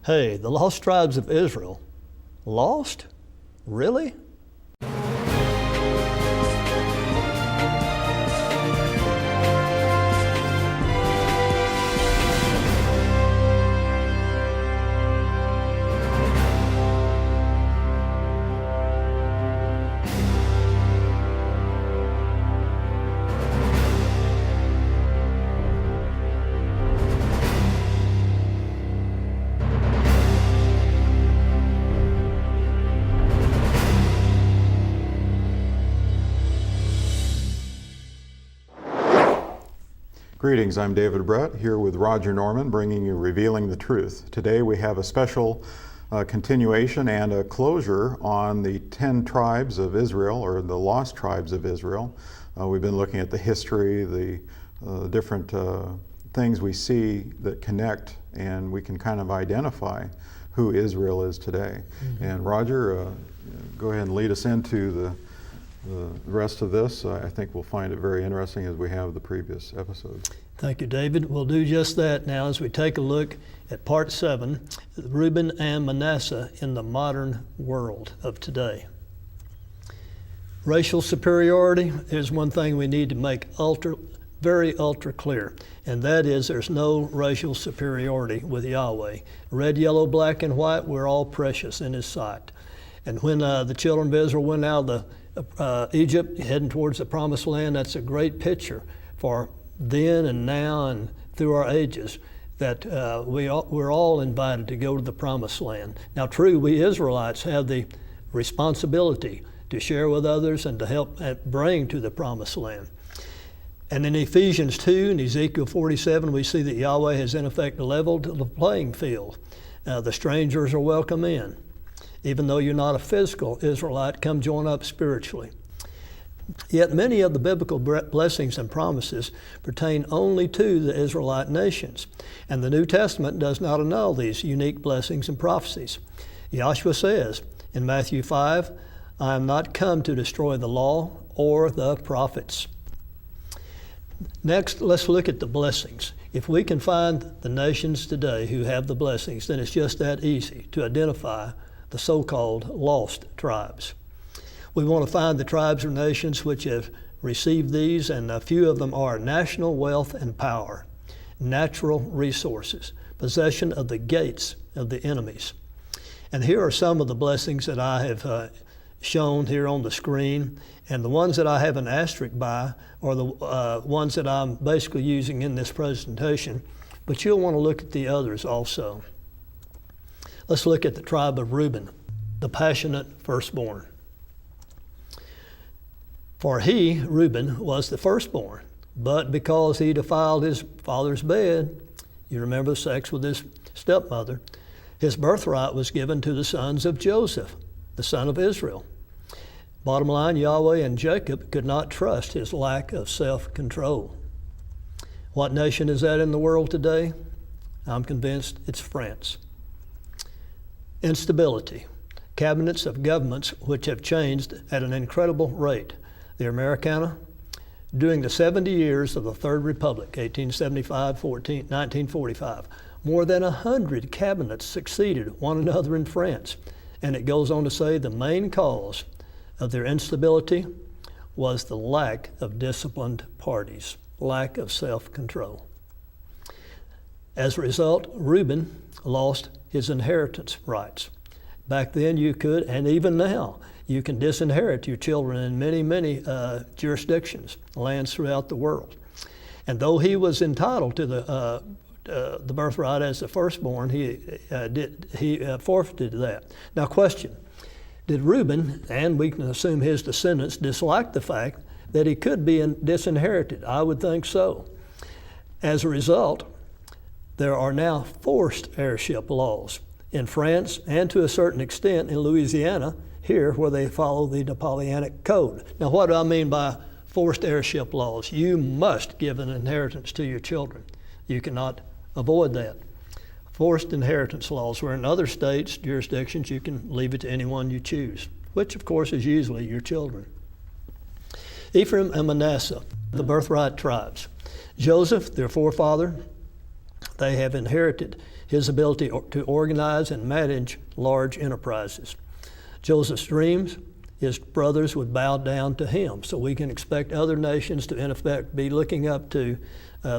Hey, the lost tribes of Israel. Lost? Really? Greetings, I'm David Brett, here with Roger Norman, bringing you Revealing the Truth. Today we have a special continuation and a closure on the 10 tribes of Israel, or the lost tribes of Israel. We've been looking at the history, the different things we see that connect, and we can kind of identify who Israel is today. Mm-hmm. And Roger, go ahead and lead us into the rest of this. I think we'll find it very interesting as we have the previous episodes. Thank you, David. We'll do just that now as we take a look at Part 7, Reuben and Manasseh in the modern world of today. Racial superiority is one thing we need to make very ultra clear, and that is there's no racial superiority with Yahweh. Red, yellow, black, and white, we're all precious in His sight. And when the children of Israel went out of Egypt, heading towards the Promised Land, that's a great picture for then and now and through our ages, that we're all invited to go to the Promised Land. Now, true, we Israelites have the responsibility to share with others and to help bring to the Promised Land. And in Ephesians 2 and Ezekiel 47, we see that Yahweh has in effect leveled the playing field. The strangers are welcome in. Even though you're not a physical Israelite, come join up spiritually. Yet many of the biblical blessings and promises pertain only to the Israelite nations, and the New Testament does not annul these unique blessings and prophecies. Joshua says in Matthew 5, I am not come to destroy the law or the prophets. Next, let's look at the blessings. If we can find the nations today who have the blessings, then it's just that easy to identify the so-called lost tribes. We want to find the tribes or nations which have received these, and a few of them are national wealth and power, natural resources, possession of the gates of the enemies. And here are some of the blessings that I have shown here on the screen, and the ones that I have an asterisk by are the ones that I'm basically using in this presentation, but you'll want to look at the others also. Let's look at the tribe of Reuben, the passionate firstborn. For he, Reuben, was the firstborn, but because he defiled his father's bed, you remember the sex with his stepmother, his birthright was given to the sons of Joseph, the son of Israel. Bottom line, Yahweh and Jacob could not trust his lack of self-control. What nation is that in the world today? I'm convinced it's France. Instability. Cabinets of governments which have changed at an incredible rate. The Americana, during the 70 years of the Third Republic, 1875-1945, more than 100 cabinets succeeded one another in France. And it goes on to say the main cause of their instability was the lack of disciplined parties, lack of self-control. As a result, Reuben lost his inheritance rights. Back then you could, and even now, you can disinherit your children in many jurisdictions, lands throughout the world. And though he was entitled to the birthright as the firstborn, he forfeited that. Now question, did Reuben, and we can assume his descendants, dislike the fact that he could be disinherited? I would think so. As a result, there are now forced heirship laws in France and to a certain extent in Louisiana, here where they follow the Napoleonic Code. Now what do I mean by forced heirship laws? You must give an inheritance to your children. You cannot avoid that. Forced inheritance laws, where in other states, jurisdictions, you can leave it to anyone you choose, which of course is usually your children. Ephraim and Manasseh, the birthright tribes. Joseph, their forefather, they have inherited his ability to organize and manage large enterprises. Joseph's dreams, his brothers would bow down to him. So we can expect other nations to, in effect, be looking up to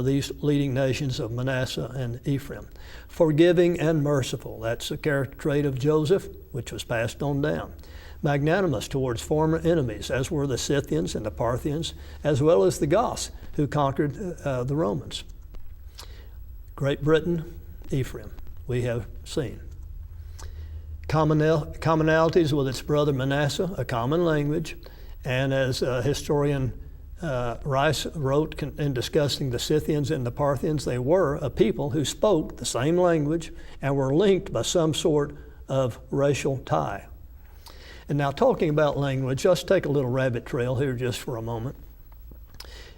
these leading nations of Manasseh and Ephraim. Forgiving and merciful, that's a character trait of Joseph, which was passed on down. Magnanimous towards former enemies, as were the Scythians and the Parthians, as well as the Goths, who conquered the Romans. Great Britain, Ephraim, we have seen. Commonalities with its brother Manasseh, a common language, and as historian Rice wrote in discussing the Scythians and the Parthians, they were a people who spoke the same language and were linked by some sort of racial tie. And now, talking about language, let's take a little rabbit trail here just for a moment.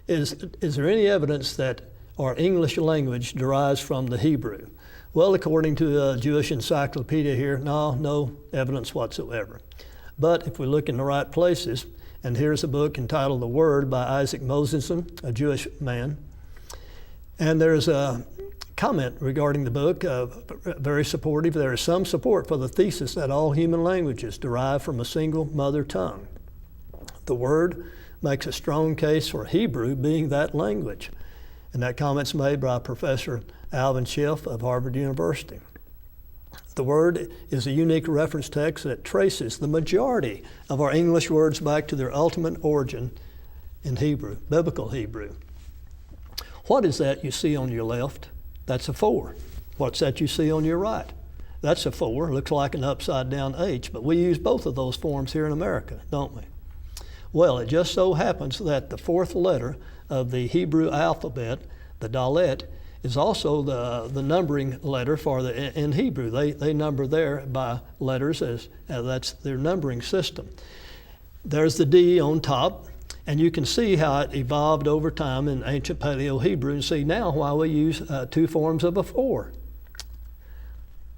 Is there any evidence that our English language derives from the Hebrew? Well, according to the Jewish Encyclopedia here, no evidence whatsoever. But if we look in the right places, and here's a book entitled The Word by Isaac Mosenson, a Jewish man, and there's a comment regarding the book, very supportive. There is some support for the thesis that all human languages derive from a single mother tongue. The Word makes a strong case for Hebrew being that language. And that comment's made by Professor Alvin Schiff of Harvard University. The Word is a unique reference text that traces the majority of our English words back to their ultimate origin in Hebrew, biblical Hebrew. What is that you see on your left? That's a 4. What's that you see on your right? That's a 4. Looks like an upside down H, but we use both of those forms here in America, don't we? Well, it just so happens that the 4th letter of the Hebrew alphabet, the Dalet, is also the numbering letter for in Hebrew. They number there by letters, as that's their numbering system. There's the D on top, and you can see how it evolved over time in ancient Paleo-Hebrew, and see now why we use 2 forms of a 4.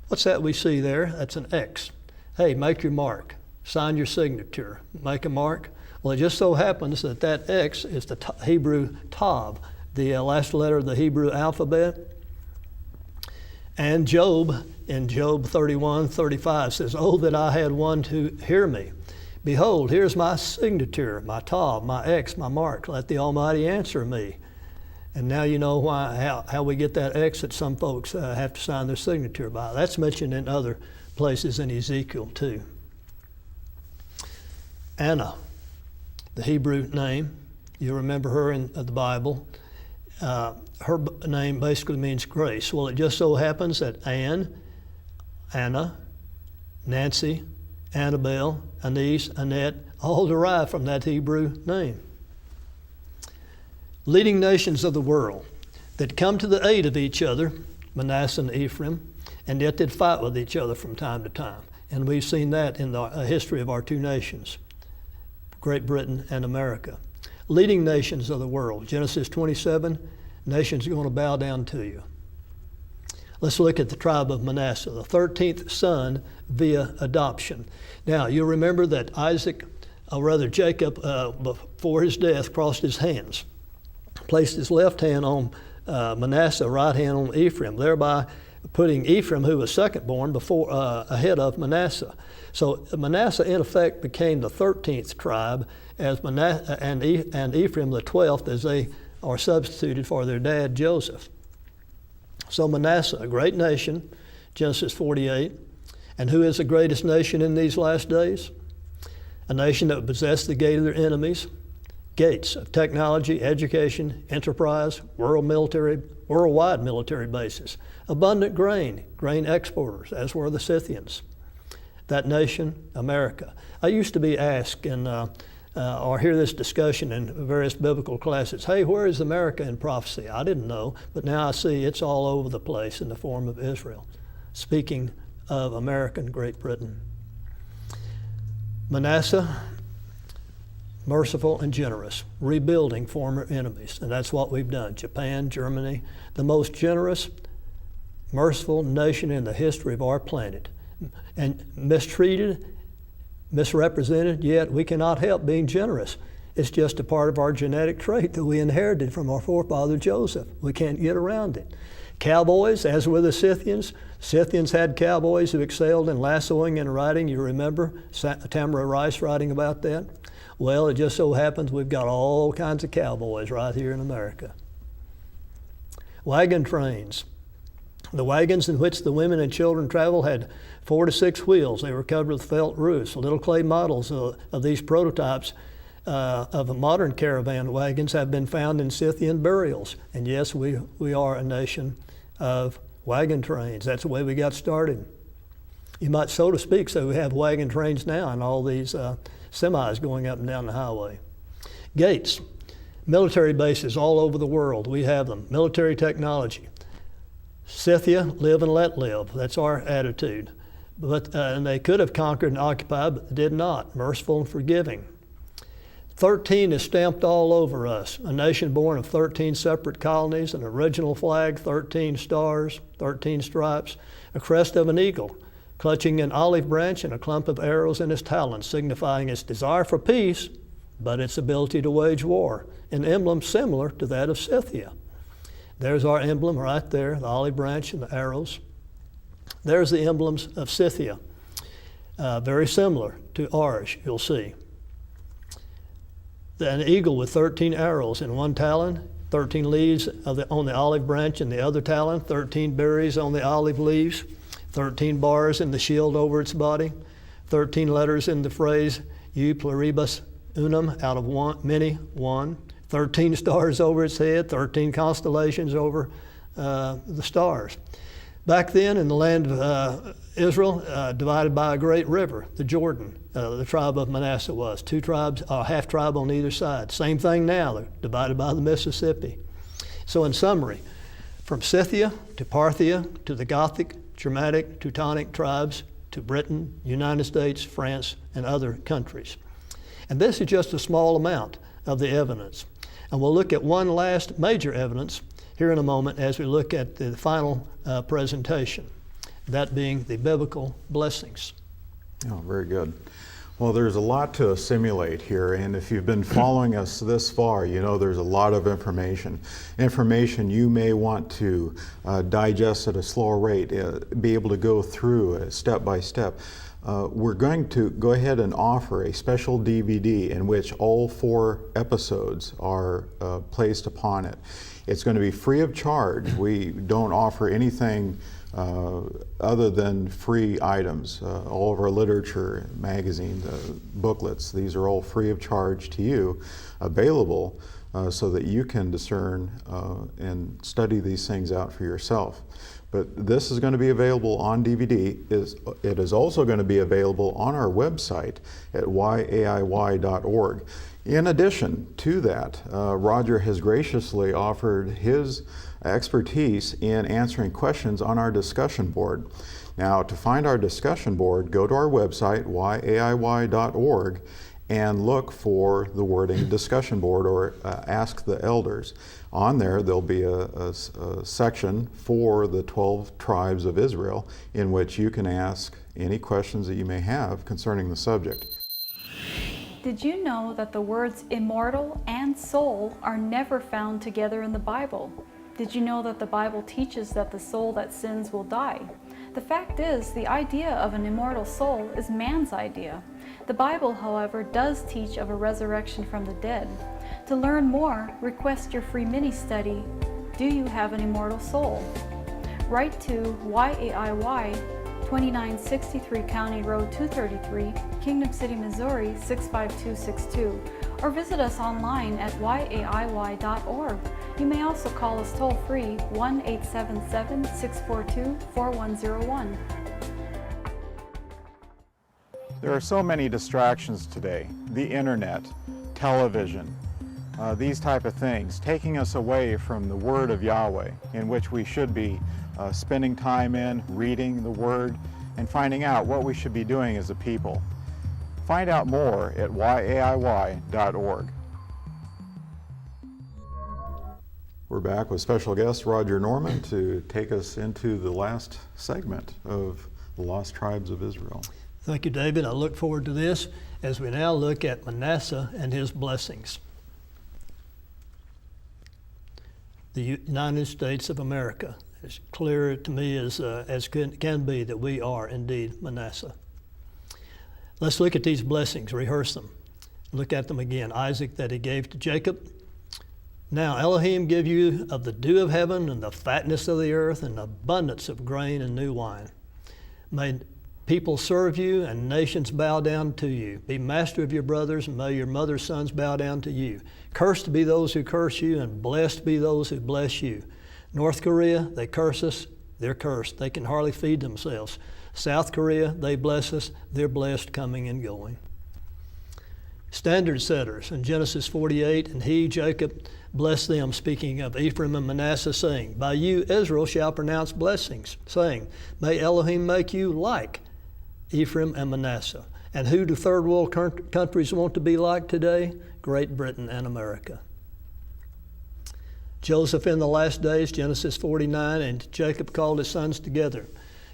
What's that we see there? That's an X. Hey, make your mark. Sign your signature. Make a mark. Well, it just so happens that that X is the Hebrew Tav, the last letter of the Hebrew alphabet. And Job, in Job 31:35, says, "Oh, that I had one to hear me. Behold, here's my signature, my Tav, my X, my mark. Let the Almighty answer me." And now you know how we get that X that some folks have to sign their signature by. That's mentioned in other places in Ezekiel too. Anna, the Hebrew name, you remember her in the Bible. Her name basically means grace. Well, it just so happens that Anna, Nancy, Annabelle, Anise, Annette, all derive from that Hebrew name. Leading nations of the world that come to the aid of each other, Manasseh and Ephraim, and yet did fight with each other from time to time. And we've seen that in the history of our 2 nations, Great Britain and America. Leading nations of the world. Genesis 27, nations are going to bow down to you. Let's look at the tribe of Manasseh, the 13th son via adoption. Now, you'll remember that Jacob, before his death, crossed his hands, placed his left hand on Manasseh, right hand on Ephraim, thereby putting Ephraim, who was second born, ahead of Manasseh. So Manasseh, in effect, became the 13th tribe, as and Ephraim the 12th, as they are substituted for their dad Joseph. So Manasseh, a great nation, Genesis 48. And who is the greatest nation in these last days? A nation that would possess the gate of their enemies, gates of technology, education, enterprise, worldwide military bases, abundant grain exporters, as were the Scythians. That nation, America. I used to be asked or hear this discussion in various biblical classes, hey, where is America in prophecy? I didn't know, but now I see it's all over the place in the form of Israel. Speaking of American Great Britain. Manasseh, merciful and generous, rebuilding former enemies, and that's what we've done. Japan, Germany, the most generous, merciful nation in the history of our planet. And mistreated, misrepresented, yet we cannot help being generous. It's just a part of our genetic trait that we inherited from our forefather Joseph. We can't get around it. Cowboys, as were the Scythians. Scythians had cowboys who excelled in lassoing and riding. You remember Tamara Rice writing about that? Well, it just so happens we've got all kinds of cowboys right here in America. Wagon trains. The wagons in which the women and children traveled had 4 to 6 wheels. They were covered with felt roofs. Little clay models of these prototypes of modern caravan wagons have been found in Scythian burials. And yes, we are a nation of wagon trains. That's the way we got started. You might, so to speak, say we have wagon trains now and all these semis going up and down the highway. Gates, military bases all over the world. We have them. Military technology. Scythia, live and let live. That's our attitude. But and they could have conquered and occupied, but did not. Merciful and forgiving. 13 is stamped all over us. A nation born of 13 separate colonies, an original flag, 13 stars, 13 stripes, a crest of an eagle, clutching an olive branch and a clump of arrows in its talons, signifying its desire for peace, but its ability to wage war, an emblem similar to that of Scythia. There's our emblem right there, the olive branch and the arrows. There's the emblems of Scythia, very similar to ours, you'll see. An eagle with 13 arrows in one talon, 13 leaves on the olive branch in the other talon, 13 berries on the olive leaves, 13 bars in the shield over its body, 13 letters in the phrase, "Eu pluribus unum," out of many, one, 13 stars over its head, 13 constellations over the stars. Back then in the land of Israel, divided by a great river, the Jordan, the tribe of Manasseh was. 2 tribes, half tribe on either side. Same thing now, they're divided by the Mississippi. So in summary, from Scythia to Parthia to the Gothic, Germanic, Teutonic tribes to Britain, United States, France, and other countries. And this is just a small amount of the evidence. And we'll look at one last major evidence here in a moment as we look at the final presentation, that being the biblical blessings. Oh, very good. Well, there's a lot to assimilate here, and if you've been following us this far, you know there's a lot of information. Information you may want to digest at a slower rate, be able to go through step by step. We're going to go ahead and offer a special DVD in which all 4 episodes are placed upon it. It's going to be free of charge. We don't offer anything other than free items. All of our literature, magazines, booklets, these are all free of charge to you, available so that you can discern and study these things out for yourself. But this is going to be available on DVD. It is also going to be available on our website at yaiy.org. In addition to that, Roger has graciously offered his expertise in answering questions on our discussion board. Now, to find our discussion board, go to our website, yaiy.org, and look for the wording discussion board or ask the elders. On there, there'll be a section for the 12 tribes of Israel in which you can ask any questions that you may have concerning the subject. Did you know that the words immortal and soul are never found together in the Bible? Did you know that the Bible teaches that the soul that sins will die? The fact is, the idea of an immortal soul is man's idea. The Bible, however, does teach of a resurrection from the dead. To learn more, request your free mini-study, Do You Have an Immortal Soul? Write to YAIY, 2963 County Road 233, Kingdom City, Missouri 65262, or visit us online at yaiy.org. You may also call us toll-free 1-877-642-4101. There are so many distractions today. The internet, television, these type of things, taking us away from the Word of Yahweh, in which we should be spending time in, reading the Word, and finding out what we should be doing as a people. Find out more at yaiy.org. We're back with special guest Roger Norman to take us into the last segment of the Lost Tribes of Israel. Thank you, David. I look forward to this as we now look at Manasseh and his blessings. The United States of America as clear to me as can be that we are indeed Manasseh. Let's look at these blessings, rehearse them. Look at them again. Isaac that he gave to Jacob. Now Elohim give you of the dew of heaven and the fatness of the earth and abundance of grain and new wine. May people serve you and nations bow down to you. Be master of your brothers, and may your mother's sons bow down to you. Cursed be those who curse you, and blessed be those who bless you. North Korea, they curse us, they're cursed. They can hardly feed themselves. South Korea, they bless us, they're blessed coming and going. Standard setters in Genesis 48, and he, Jacob, blessed them, speaking of Ephraim and Manasseh, saying, by you Israel shall pronounce blessings, saying, may Elohim make you like Ephraim and Manasseh. And who do third world countries want to be like today? Great Britain and America. Joseph in the last days, Genesis 49, and Jacob called his sons together.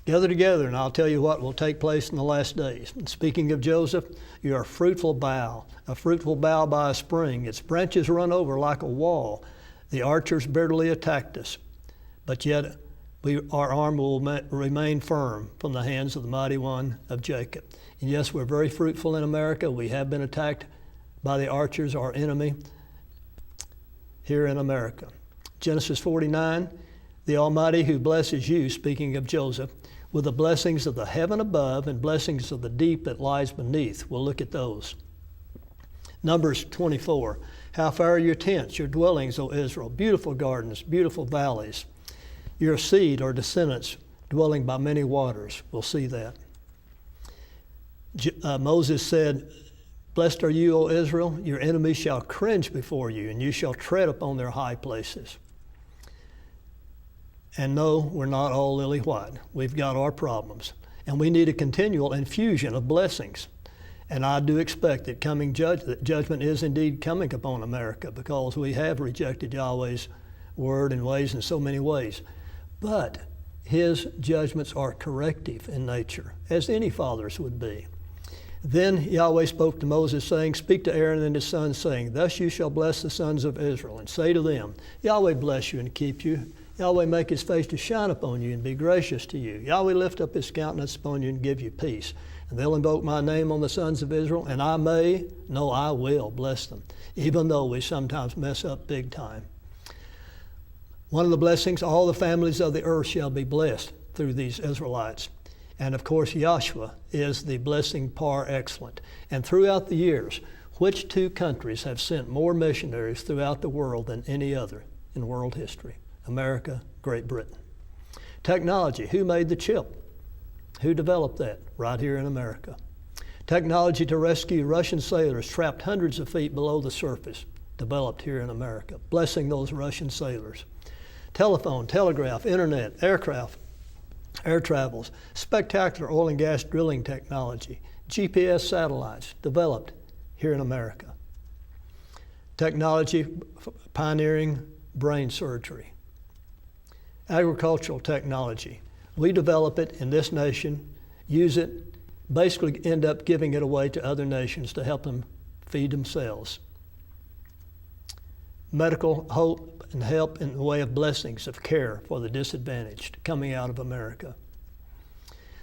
Gather together, and I'll tell you what will take place in the last days. And speaking of Joseph, you are a fruitful bough by a spring. Its branches run over like a wall. The archers bitterly attacked us, but yet our arm will remain firm from the hands of the mighty one of Jacob. And yes, we're very fruitful in America. We have been attacked by the archers, our enemy, here in America. Genesis 49, the Almighty who blesses you, speaking of Joseph, with the blessings of the heaven above and blessings of the deep that lies beneath. We'll look at those. Numbers 24, how fair are your tents, your dwellings, O Israel, beautiful gardens, beautiful valleys. Your seed or descendants dwelling by many waters. We'll see that. Moses said, blessed are you, O Israel, your enemies shall cringe before you, and you shall tread upon their high places. And no, we're not all lily white. We've got our problems. And we need a continual infusion of blessings. And I do expect that judgment is indeed coming upon America, because we have rejected Yahweh's word and ways in so many ways. But his judgments are corrective in nature, as any father's would be. Then Yahweh spoke to Moses, saying, speak to Aaron and his sons, saying, thus you shall bless the sons of Israel, and say to them, Yahweh bless you and keep you. Yahweh make his face to shine upon you and be gracious to you. Yahweh lift up his countenance upon you and give you peace. And they'll invoke my name on the sons of Israel, and I will bless them, even though we sometimes mess up big time. One of the blessings, all the families of the earth shall be blessed through these Israelites. And of course, Yahshua is the blessing par excellent. And throughout the years, which two countries have sent more missionaries throughout the world than any other in world history? America, Great Britain. Technology, who made the chip? Who developed that? Right here in America. Technology to rescue Russian sailors trapped hundreds of feet below the surface, developed here in America, blessing those Russian sailors. Telephone, telegraph, internet, aircraft, air travels, spectacular oil and gas drilling technology, GPS satellites, developed here in America. Technology pioneering brain surgery. Agricultural technology. We develop it in this nation, use it, basically end up giving it away to other nations to help them feed themselves. Medical hope and help in the way of blessings of care for the disadvantaged coming out of America.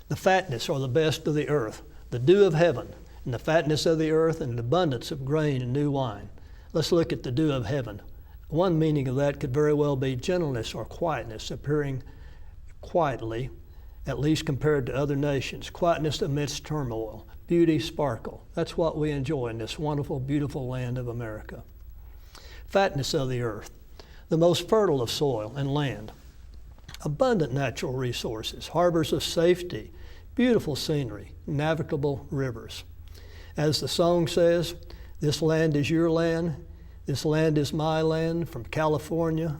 The fatness or the best of the earth, the dew of heaven, and the fatness of the earth, and an abundance of grain and new wine. Let's look at the dew of heaven. One meaning of that could very well be gentleness or quietness, appearing quietly, at least compared to other nations. Quietness amidst turmoil, beauty, sparkle. That's what we enjoy in this wonderful, beautiful land of America. Fatness of the earth, the most fertile of soil and land. Abundant natural resources, harbors of safety, beautiful scenery, navigable rivers. As the song says, this land is your land, this land is my land, from California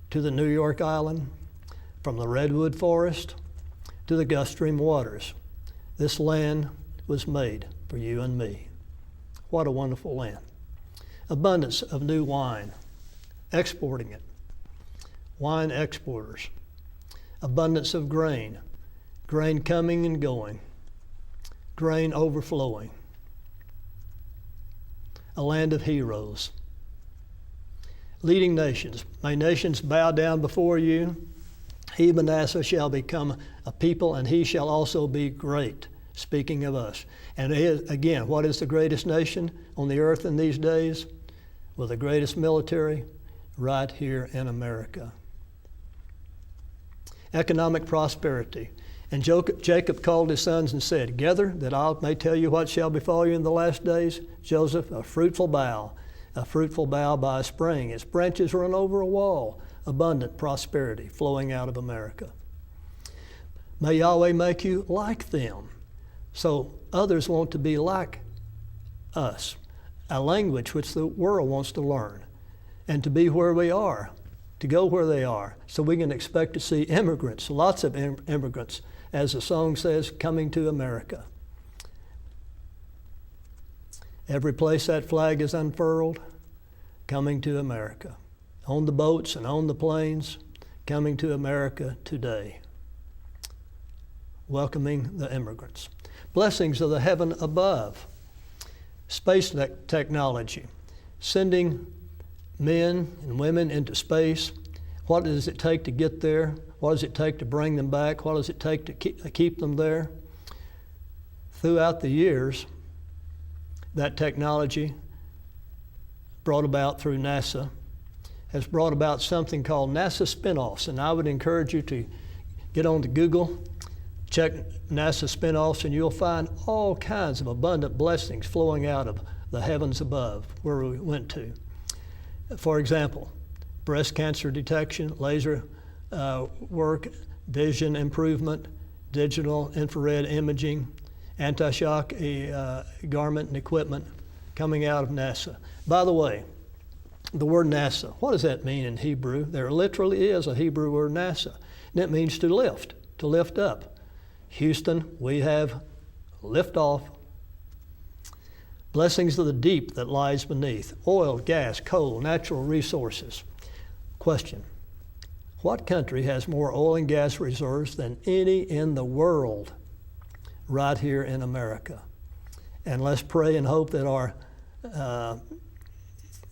to the New York Island, from the redwood forest to the Gulf Stream waters. This land was made for you and me. What a wonderful land. Abundance of new wine, exporting it. Wine exporters. Abundance of grain, grain coming and going, grain overflowing. A land of heroes. Leading nations. May nations bow down before you. He, Manasseh, shall become a people, and he shall also be great. Speaking of us. And again, what is the greatest nation on the earth in these days? Well, the greatest military right here in America. Economic prosperity. And Jacob called his sons and said, Gather, that I may tell you what shall befall you in the last days. Joseph, a fruitful bough by a spring. Its branches run over a wall. Abundant prosperity flowing out of America. May Yahweh make you like them. So others want to be like us, a language which the world wants to learn, and to be where we are, to go where they are. So we can expect to see immigrants, lots of immigrants, as the song says, coming to America. Every place that flag is unfurled, coming to America. On the boats and on the planes, coming to America today. Welcoming the immigrants. Blessings of the heaven above. Space technology. Sending men and women into space. What does it take to get there? What does it take to bring them back? What does it take to keep them there? Throughout the years, that technology brought about through NASA has brought about something called NASA spinoffs. And I would encourage you to get on to Google, check NASA spinoffs, and you'll find all kinds of abundant blessings flowing out of the heavens above where we went to. For example, breast cancer detection, laser work, vision improvement, digital infrared imaging, anti-shock garment and equipment coming out of NASA. By the way, the word NASA, what does that mean in Hebrew? There literally is a Hebrew word NASA, and it means to lift up. Houston, we have lift off. Blessings of the deep that lies beneath. Oil, gas, coal, natural resources. Question. What country has more oil and gas reserves than any in the world? Right here in America. And let's pray and hope that our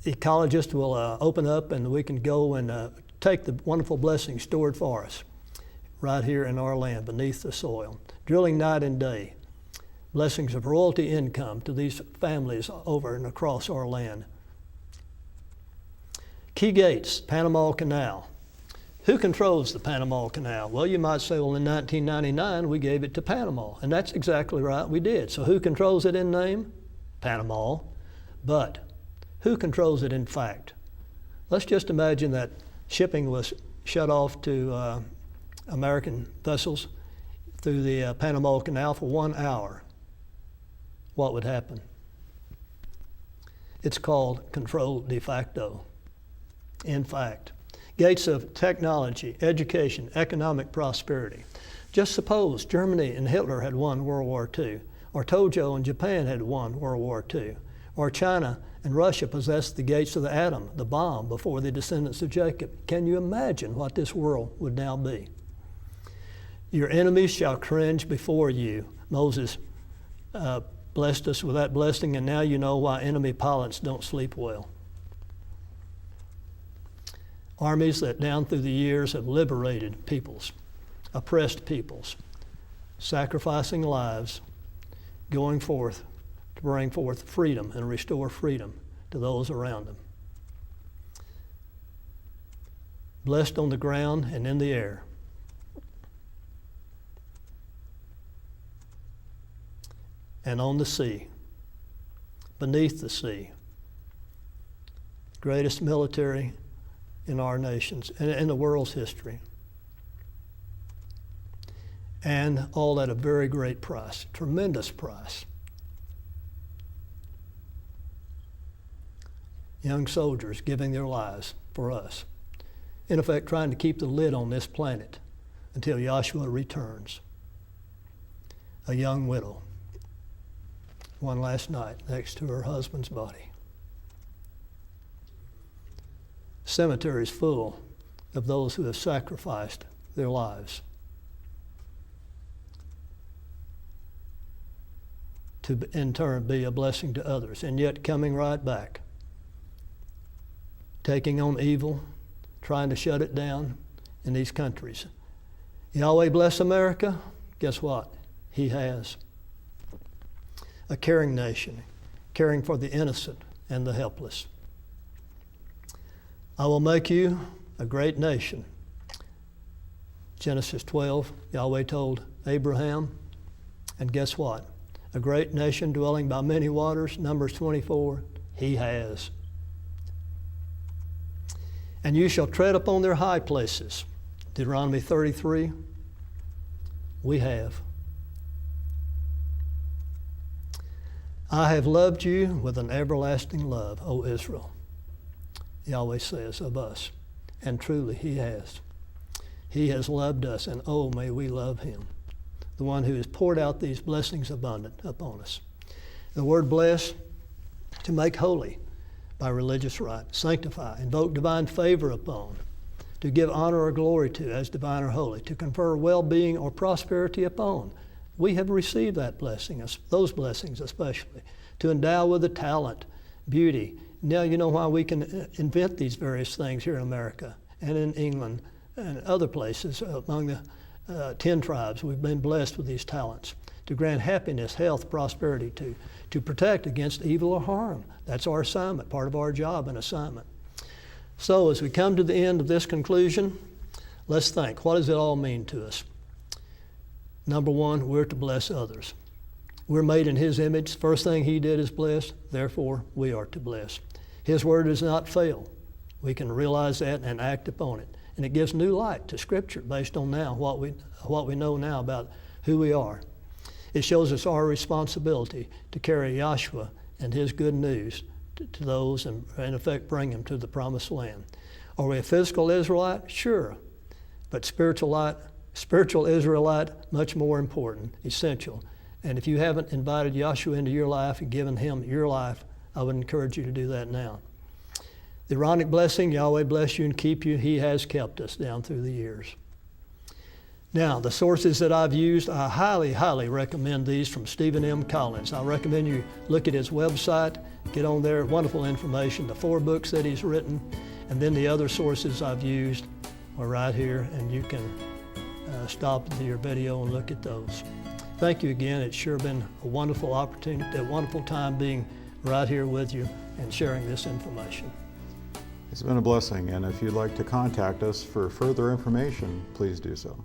ecologists will open up and we can go and take the wonderful blessings stored for us right here in our land beneath the soil. Drilling night and day. Blessings of royalty income to these families over and across our land. Key gates, Panama Canal. Who controls the Panama Canal? Well, you might say, well, in 1999, we gave it to Panama. And that's exactly right, we did. So who controls it in name? Panama. But who controls it in fact? Let's just imagine that shipping was shut off to American vessels through the Panama Canal for 1 hour. What would happen? It's called control de facto. In fact, gates of technology, education, economic prosperity. Just suppose Germany and Hitler had won World War II, or Tojo and Japan had won World War II, or China and Russia possessed the gates of the atom, the bomb, before the descendants of Jacob. Can you imagine what this world would now be? Your enemies shall cringe before you. Moses blessed us with that blessing, and now you know why enemy pilots don't sleep well. Armies that down through the years have liberated peoples, oppressed peoples, sacrificing lives, going forth to bring forth freedom and restore freedom to those around them. Blessed on the ground and in the air. And on the sea, beneath the sea. Greatest military in our nations, in the world's history. And all at a very great price, tremendous price. Young soldiers giving their lives for us. In effect, trying to keep the lid on this planet until Yahshua returns. A young widow, one last night next to her husband's body. Cemeteries full of those who have sacrificed their lives to in turn be a blessing to others, and yet coming right back, taking on evil, trying to shut it down in these countries Yahweh bless America? Guess what? He has. A caring nation, caring for the innocent and the helpless. I will make you a great nation. Genesis 12, Yahweh told Abraham. And guess what? A great nation dwelling by many waters, Numbers 24, he has. And you shall tread upon their high places, Deuteronomy 33, we have. I have loved you with an everlasting love, O Israel, Yahweh says of us. And truly he has. He has loved us, and oh, may we love him, the one who has poured out these blessings abundant upon us. The word bless, to make holy by religious rite, sanctify, invoke divine favor upon, to give honor or glory to as divine or holy, to confer well-being or prosperity upon. We have received that blessing, those blessings especially, to endow with a talent, beauty. Now you know why we can invent these various things here in America and in England and other places among the 10 tribes. We've been blessed with these talents to grant happiness, health, prosperity, to protect against evil or harm. That's our assignment, part of our job and assignment. So as we come to the end of this conclusion, let's think, what does it all mean to us? Number one, we're to bless others. We're made in his image. First thing he did is bless, therefore we are to bless. His word does not fail. We can realize that and act upon it. And it gives new light to Scripture based on now what we know now about who we are. It shows us our responsibility to carry Yahshua and his good news to those and in effect bring them to the promised land. Are we a physical Israelite? Sure. But spiritual Israelite, much more important, essential. And if you haven't invited Yahshua into your life and given him your life, I would encourage you to do that now. The Aaronic blessing, Yahweh bless you and keep you. He has kept us down through the years. Now, the sources that I've used, I highly, highly recommend these from Stephen M. Collins. I recommend you look at his website, get on there, wonderful information, the 4 books that he's written, and then the other sources I've used are right here, and you can stop your video and look at those. Thank you again. It's sure been a wonderful opportunity, a wonderful time being right here with you and sharing this information. It's been a blessing, and if you'd like to contact us for further information, please do so.